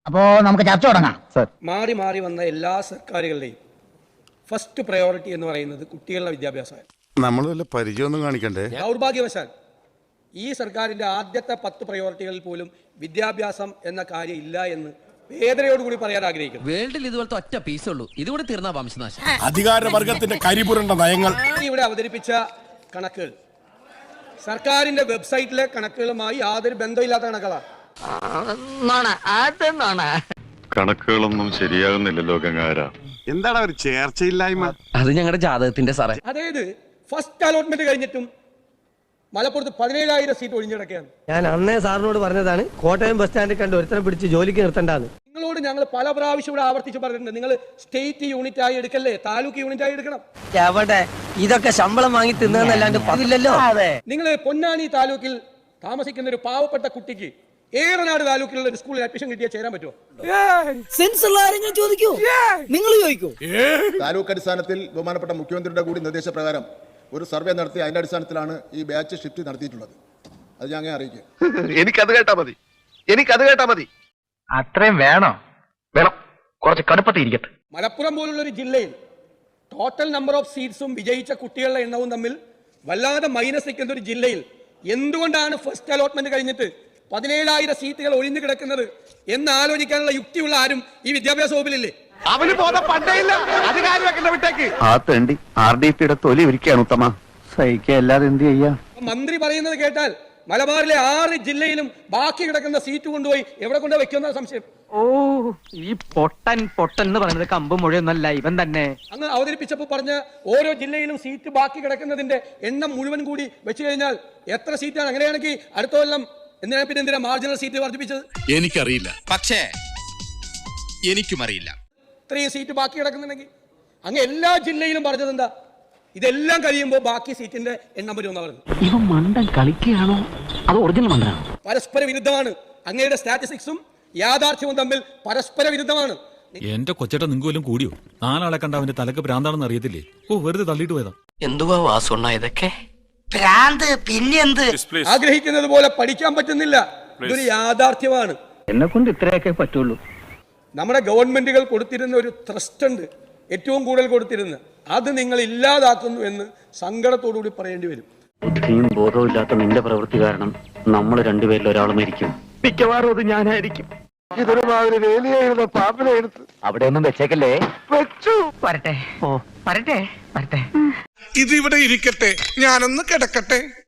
അപ്പോ നമുക്ക് ചർച്ച തുടങ്ങാം. മാറി മാറി വന്ന എല്ലാ സർക്കാരുകളുടെയും ഫസ്റ്റ് പ്രയോറിറ്റി എന്ന് പറയുന്നത് കുട്ടികളുടെ വിദ്യാഭ്യാസമായിരുന്നു. നമ്മൾ വല്ല പരിചയമൊന്നും കാണിക്കണ്ടേ? ദൗർഭാഗ്യവശാൽ ഈ സർക്കാരിന്റെ ആദ്യത്തെ 10 പ്രയോറിറ്റികളിൽ പോലും വിദ്യാഭ്യാസം എന്ന കാര്യം ഇല്ല എന്ന് വേദനയോടുകൂടി പറയാൻ ആഗ്രഹിക്കുന്നു. വേൾഡിൽ ഇതുപോലത്തെ ഒറ്റ പീസുള്ളൂ, ഇതുകൂടെ തീർന്നാ വംശനാശം. അധികാരവർഗത്തിന്റെ കരിപുരണ്ട നയങ്ങൾ ഇവിടെ അവതരിപ്പിച്ച കണക്കുകൾ സർക്കാരിന്റെ വെബ്സൈറ്റിലെ കണക്കുകളുമായി യാതൊരു ബന്ധമില്ലാത്ത കണക്കുകളാണ്. കണക്കുകളൊന്നും ശരിയാകുന്നില്ലല്ലോ ഗംഗാര. എന്താണ് ഒരു ചേർച്ചയില്ലായ്മ? അത് ഞങ്ങളുടെ ജാതകത്തിന്റെ സാറേ. അതായത് ഫസ്റ്റ് അലോട്ട്മെന്റ് കഴിഞ്ഞിട്ടും മലപ്പുറത്ത് 17,000 സീറ്റ് ഒഴിഞ്ഞിടക്കുകയാണ്. ഞാൻ അന്നേ സാറിനോട് പറഞ്ഞതാണ് കോട്ടയം ബസ് സ്റ്റാൻഡിൽ കണ്ട് ഒരുത്തരം പിടിച്ച് ജോലിക്ക് നിർത്തണ്ടാന്ന്. നിങ്ങളോട് ഞങ്ങൾ പല പ്രാവശ്യം ഇവിടെ ആവർത്തിച്ച് പറഞ്ഞിട്ടുണ്ട്, നിങ്ങൾ സ്റ്റേറ്റ് യൂണിറ്റ് ആയി എടുക്കല്ലേ, താലൂക്ക് യൂണിറ്റ് ആയി എടുക്കണം. എവിടെ ഇതൊക്കെ ശമ്പളം വാങ്ങി തിന്നല്ലാണ്ട് പതില്ലല്ലോ. നിങ്ങൾ പൊന്നാനി താലൂക്കിൽ താമസിക്കുന്ന ഒരു പാവപ്പെട്ട കുട്ടിക്ക് ഏറനാട് താലൂക്കിലുള്ള ഒരു സ്കൂളിൽ അഡ്മിഷൻ കിട്ടിയാൽ ചേരാൻ പറ്റുമോ? നിങ്ങൾ ചോദിക്കൂ. താലൂക്ക് അടിസ്ഥാനത്തിൽ ബഹുമാനപ്പെട്ട മുഖ്യമന്ത്രിയുടെ കൂടി നിർദ്ദേശപ്രകാരം ഒരു സർവേ നടത്തി അതിന്റെ അടിസ്ഥാനത്തിലാണ് ഈ ബാച്ച് ഷിഫ്റ്റ് നടത്തിയിട്ടുള്ളത്. അത് ഞാൻ അങ്ങനെ അറിയിക്കും. എനിക്കത് കേട്ടാ മതി. അത്രയും വേണോ? വേണം, കുറച്ച് കടുപ്പത്തിരിക്കട്ടെ. മലപ്പുറം പോലുള്ള ഒരു ജില്ലയിൽ ടോട്ടൽ നമ്പർ ഓഫ് സീറ്റ്സും വിജയിച്ച കുട്ടികളുടെ എണ്ണവും തമ്മിൽ വല്ലാതെ മൈനസ് നിൽക്കുന്ന ഒരു ജില്ലയിൽ എന്തുകൊണ്ടാണ് ഫസ്റ്റ് അലോട്ട്മെന്റ് കഴിഞ്ഞിട്ട് 17,000 സീറ്റുകൾ ഒഴിഞ്ഞു കിടക്കുന്നത് എന്ന് ആലോചിക്കാനുള്ള യുക്തിയുള്ള ആരും ഈ വിദ്യാഭ്യാസ വകുപ്പിലില്ലേ? അവന് ബോധം പണ്ടേയില്ല. അധികാരിയാക്കുന്ന വിട്ടേക്ക്. ആ തേണ്ടി RDPയുടെ തൊലി ഇരിക്കുകയാണ് ഉത്തമ. സഹിക്കല്ലാതെ എന്ത് ചെയ്യാ? മന്ത്രി പറയുന്നത് കേട്ടാൽ മലബാറിലെ 6 ജില്ലയിലും ബാക്കി കിടക്കുന്ന സീറ്റ് കൊണ്ടുപോയി എവിടെ കൊണ്ടുപോയി വെക്കുന്ന സംശയം. ഓ, ഈ പൊട്ടൻ എന്ന് പറയുന്നത് കമ്പ് മുഴയൊന്നല്ല, ഇവൻ തന്നെ. അങ്ങ് അവതരിപ്പിച്ചപ്പോൾ പറഞ്ഞ ഓരോ ജില്ലയിലും സീറ്റ് ബാക്കി കിടക്കുന്നതിന്റെ എണ്ണം മുഴുവൻ കൂടി വെച്ച് കഴിഞ്ഞാൽ എത്ര സീറ്റാണ്? അങ്ങനെയാണെങ്കിൽ അടുത്ത കൊല്ലം എന്തിനാ മാർജിനൽ സീറ്റ് വർദ്ധിപ്പിച്ചത്? എനിക്കറിയില്ല, പക്ഷേ എനിക്കും അറിയില്ല. ഇത്രയും സീറ്റ് ബാക്കി കിടക്കുന്നുണ്ടെങ്കിൽ അങ്ങ് എല്ലാ ജില്ലയിലും പറഞ്ഞത് എന്താ? ഇതെല്ലാം കഴിയുമ്പോൾ ബാക്കി സീറ്റിന്റെ എണ്ണം വരുമെന്ന് പറഞ്ഞു. ഇവൻ മണ്ടൻ കളിക്കുകയാണോ അത് ഒറിജിനൽ മണ്ടനാണോ? പരസ്പര വിരുദ്ധമാണ്. അങ്ങയുടെ സ്റ്റാറ്റിസ്റ്റിക്സും യാഥാർത്ഥ്യവും തമ്മിൽ പരസ്പര വിരുദ്ധമാണ്. എന്റെ കൊച്ചേട്ട നിങ്ങൾക്ക് വല്ലതും കൂടിയോ? 4 ആളെ കണ്ട അവന്റെ തലക്ക് ഭ്രാന്താണെന്ന് അറിയത്തില്ലേ? ഓ, വെറുതെ തള്ളിയിട്ട് പോയതാ. എന്തുവാ വാസുണ്ണ ഇതൊക്കെ? ആഗ്രഹിക്കുന്നത് പോലെ പഠിക്കാൻ പറ്റുന്നില്ല. ഇതൊരു യാഥാർത്ഥ്യമാണ്. എന്നെ കൊണ്ട് ഇത്രയൊക്കെ പറ്റുള്ളൂ. നമ്മുടെ ഗവൺമെന്റുകൾ കൊടുത്തിരുന്ന ഒരു ട്രസ്റ്റ് ഉണ്ട്, ഏറ്റവും കൂടുതൽ കൊടുത്തിരുന്ന, അത് നിങ്ങൾ ഇല്ലാതാക്കുന്നു എന്ന് സങ്കടത്തോടുകൂടി പറയേണ്ടി വരും. ബുദ്ധിയും ബോധവും ഇല്ലാത്ത നിന്റെ പ്രവൃത്തി കാരണം നമ്മൾ രണ്ടുപേരിൽ ഒരാൾ മരിക്കും. മിക്കവാറും അത് ഞാനായിരിക്കും. ഇതൊരു മാതിരി വേലിയായിരുന്ന പാമ്പിനെ എടുത്ത് അവിടെ ഒന്നും വെച്ചേക്കല്ലേ. വെച്ചു. വരട്ടെ. ഇതിവിടെ ഇരിക്കട്ടെ, ഞാനൊന്ന് കിടക്കട്ടെ.